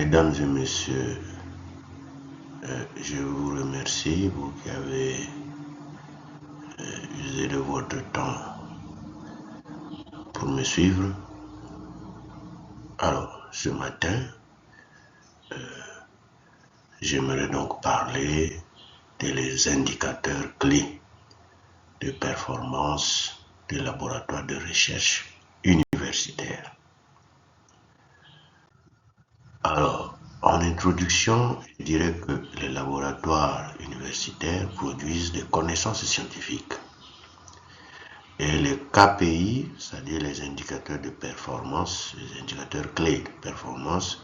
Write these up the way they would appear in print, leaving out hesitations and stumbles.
Mesdames et messieurs, je vous remercie, vous qui avez usé de votre temps pour me suivre. Alors, ce matin, j'aimerais donc parler des indicateurs clés de performance des laboratoires de recherche universitaires. Alors, en introduction, je dirais que les laboratoires universitaires produisent des connaissances scientifiques. Et les KPI, c'est-à-dire les indicateurs de performance, les indicateurs clés de performance,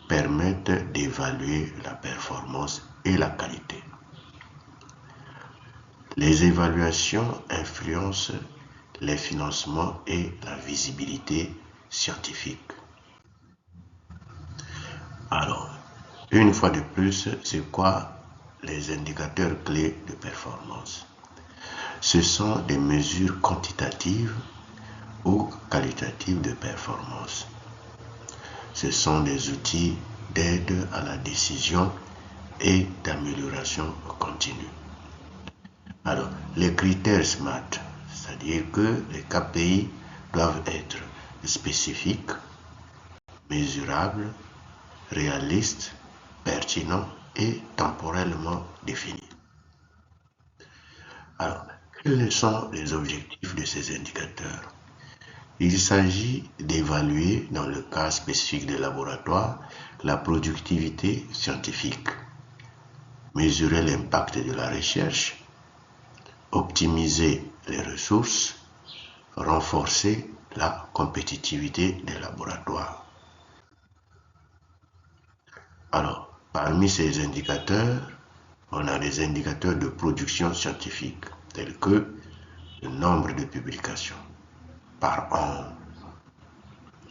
permettent d'évaluer la performance et la qualité. Les évaluations influencent les financements et la visibilité scientifique. Alors, une fois de plus, c'est quoi les indicateurs clés de performance? Ce sont des mesures quantitatives ou qualitatives de performance. Ce sont des outils d'aide à la décision et d'amélioration continue. Alors, les critères SMART, c'est-à-dire que les KPI doivent être spécifiques, mesurables, réalistes, pertinents et temporellement définis. Alors, quels sont les objectifs de ces indicateurs? Il s'agit d'évaluer, dans le cas spécifique des laboratoires, la productivité scientifique, mesurer l'impact de la recherche, optimiser les ressources, renforcer la compétitivité des laboratoires. Alors, parmi ces indicateurs, on a des indicateurs de production scientifique, tels que le nombre de publications par an,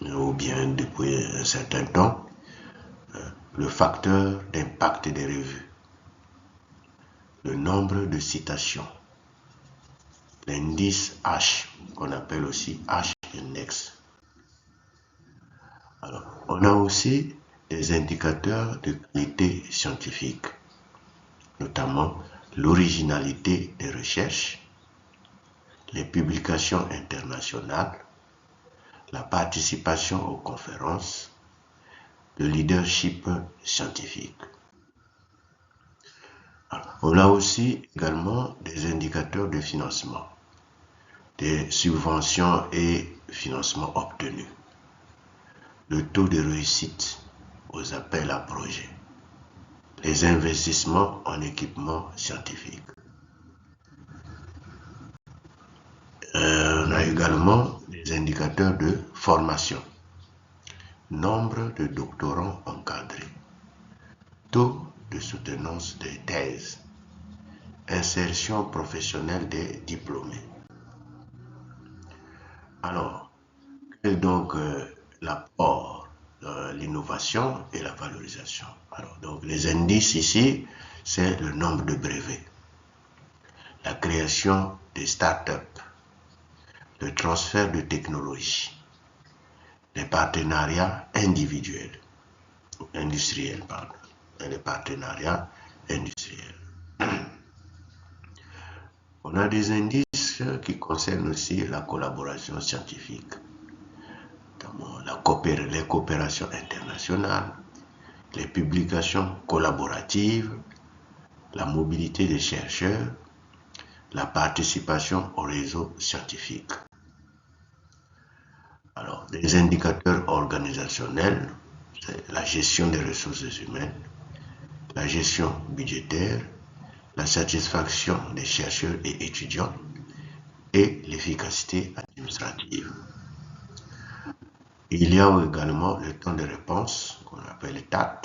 ou bien depuis un certain temps, le facteur d'impact des revues, le nombre de citations, l'indice H, qu'on appelle aussi H-index. Alors, on a aussi des indicateurs de qualité scientifique, notamment l'originalité des recherches, les publications internationales, la participation aux conférences, le leadership scientifique. Alors, on a aussi également des indicateurs de financement, des subventions et financements obtenus, le taux de réussite aux appels à projets, les investissements en équipement scientifique. On a également des indicateurs de formation, nombre de doctorants encadrés, taux de soutenance des thèses, insertion professionnelle des diplômés. Alors, quel est donc l'apport, l'innovation et la valorisation? Alors, donc, les indices ici, c'est le nombre de brevets, la création des startups, le transfert de technologie, les partenariats individuels, industriels, pardon, et les partenariats industriels. On a des indices qui concernent aussi la collaboration scientifique, notamment les coopérations internationales, les publications collaboratives, la mobilité des chercheurs, la participation au réseau scientifique. Alors, des indicateurs organisationnels, c'est la gestion des ressources humaines, la gestion budgétaire, la satisfaction des chercheurs et étudiants et l'efficacité administrative. Il y a également le temps de réponse, qu'on appelle TAT,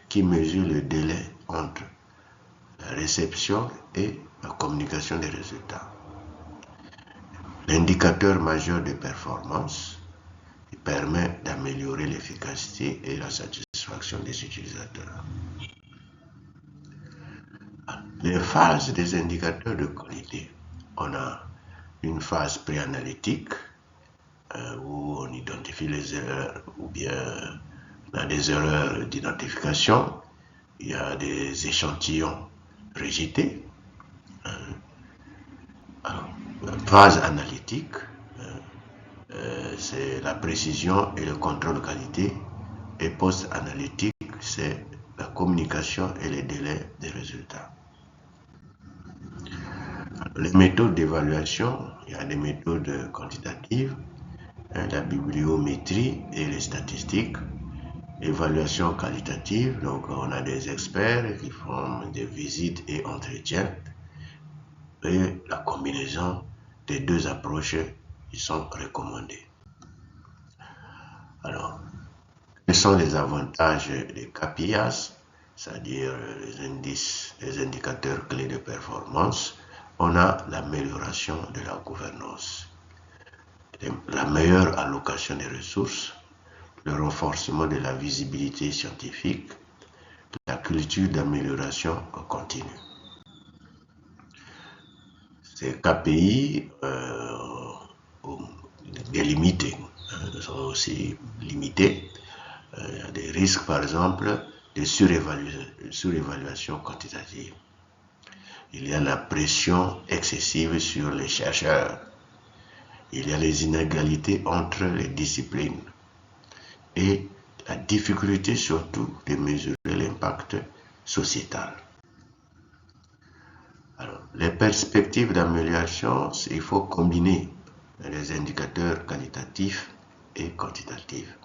qui mesure le délai entre la réception et la communication des résultats. L'indicateur majeur de performance qui permet d'améliorer l'efficacité et la satisfaction des utilisateurs. Les phases des indicateurs de qualité. On a une phase préanalytique où on identifie les erreurs ou bien On a des erreurs d'identification, il y a des échantillons rejetés. Alors, phase analytique, c'est la précision et le contrôle de qualité. Et post-analytique, c'est la communication et les délais des résultats. Les méthodes d'évaluation, il y a des méthodes quantitatives, la bibliométrie et les statistiques. Évaluation qualitative, donc on a des experts qui font des visites et entretiens. Et la combinaison des deux approches qui sont recommandées. Alors, quels sont les avantages des KPIs, c'est-à-dire les indices, les indicateurs clés de performance? On a l'amélioration de la gouvernance, la meilleure allocation des ressources, le renforcement de la visibilité scientifique, la culture d'amélioration continue. Ces KPI délimités sont aussi limités. Il y a des risques, par exemple, de surévaluation quantitative. Il y a la pression excessive sur les chercheurs. Il y a les inégalités entre les disciplines. Et la difficulté surtout de mesurer l'impact sociétal. Alors, les perspectives d'amélioration, il faut combiner les indicateurs qualitatifs et quantitatifs.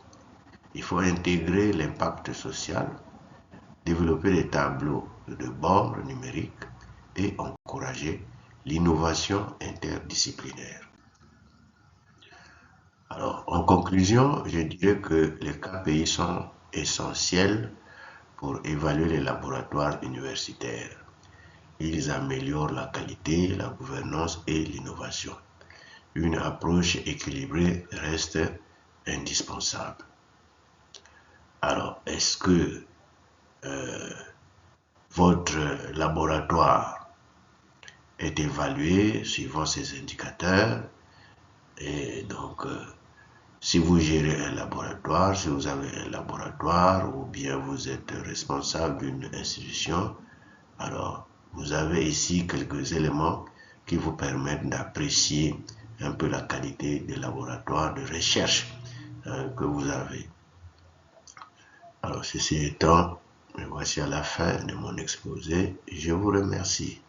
Il faut intégrer l'impact social, développer des tableaux de bord numériques et encourager l'innovation interdisciplinaire. Alors, en conclusion, je dirais que les KPI sont essentiels pour évaluer les laboratoires universitaires. Ils améliorent la qualité, la gouvernance et l'innovation. Une approche équilibrée reste indispensable. Alors, est-ce que votre laboratoire est évalué suivant ces indicateurs? Et donc, si vous gérez un laboratoire, si vous avez un laboratoire ou bien vous êtes responsable d'une institution, alors vous avez ici quelques éléments qui vous permettent d'apprécier un peu la qualité des laboratoires de recherche que vous avez. Alors ceci étant, voici à la fin de mon exposé. Je vous remercie.